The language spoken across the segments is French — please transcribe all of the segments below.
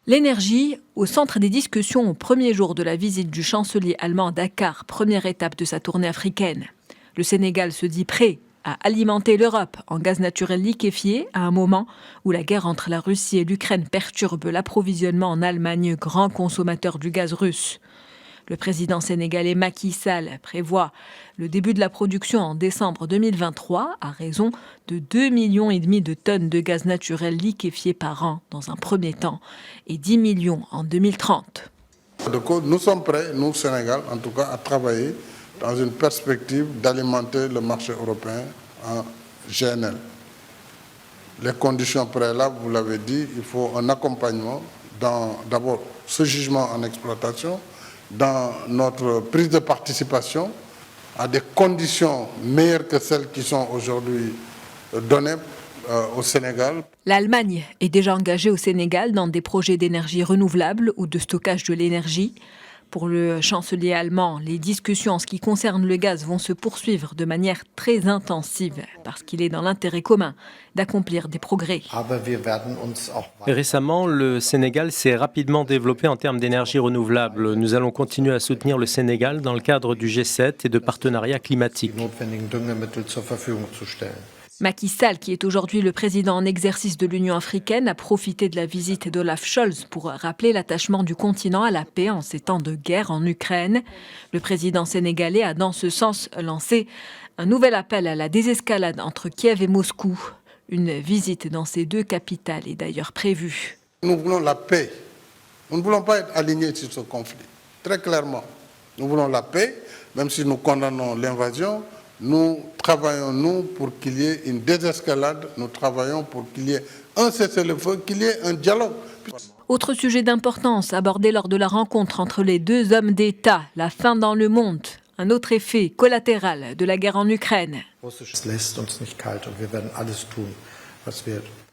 L'énergie, au centre des discussions au premier jour de la visite du chancelier allemand à Dakar, première étape de sa tournée africaine. Le Sénégal se dit prêt à alimenter l'Europe en gaz naturel liquéfié à un moment où la guerre entre la Russie et l'Ukraine perturbe l'approvisionnement en Allemagne, grand consommateur du gaz russe. Le président sénégalais Macky Sall prévoit le début de la production en décembre 2023 à raison de 2,5 millions de tonnes de gaz naturel liquéfié par an dans un premier temps et 10 millions en 2030. Donc, nous sommes prêts, nous, Sénégal, en tout cas, à travailler dans une perspective d'alimenter le marché européen en GNL. Les conditions préalables, vous l'avez dit, il faut un accompagnement dans d'abord ce jugement en exploitation, dans notre prise de participation à des conditions meilleures que celles qui sont aujourd'hui données au Sénégal. L'Allemagne est déjà engagée au Sénégal dans des projets d'énergie renouvelable ou de stockage de l'énergie. Pour le chancelier allemand, les discussions en ce qui concerne le gaz vont se poursuivre de manière très intensive parce qu'il est dans l'intérêt commun d'accomplir des progrès. Récemment, le Sénégal s'est rapidement développé en termes d'énergie renouvelable. Nous allons continuer à soutenir le Sénégal dans le cadre du G7 et de partenariats climatiques. Macky Sall, qui est aujourd'hui le président en exercice de l'Union africaine, a profité de la visite d'Olaf Scholz pour rappeler l'attachement du continent à la paix en ces temps de guerre en Ukraine. Le président sénégalais a dans ce sens lancé un nouvel appel à la désescalade entre Kiev et Moscou. Une visite dans ces deux capitales est d'ailleurs prévue. Nous voulons la paix. Nous ne voulons pas être alignés sur ce conflit. Très clairement, nous voulons la paix, même si nous condamnons l'invasion. Nous travaillons, pour qu'il y ait une désescalade, nous travaillons pour qu'il y ait un cessez-le-feu, qu'il y ait un dialogue. Autre sujet d'importance abordé lors de la rencontre entre les deux hommes d'État, la faim dans le monde, un autre effet collatéral de la guerre en Ukraine.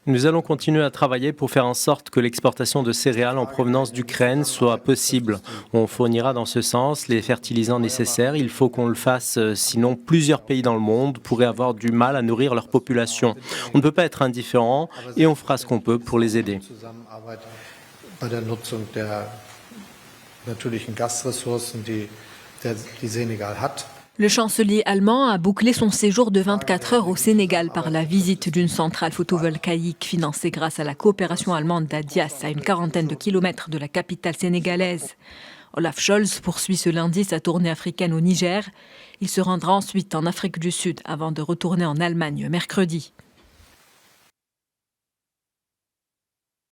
Nous allons continuer à travailler pour faire en sorte que l'exportation de céréales en provenance d'Ukraine soit possible. On fournira dans ce sens les fertilisants nécessaires. Il faut qu'on le fasse, sinon plusieurs pays dans le monde pourraient avoir du mal à nourrir leur population. On ne peut pas être indifférent et on fera ce qu'on peut pour les aider. Le chancelier allemand a bouclé son séjour de 24 heures au Sénégal par la visite d'une centrale photovoltaïque financée grâce à la coopération allemande d'Adias, à une quarantaine de kilomètres de la capitale sénégalaise. Olaf Scholz poursuit ce lundi sa tournée africaine au Niger. Il se rendra ensuite en Afrique du Sud avant de retourner en Allemagne mercredi.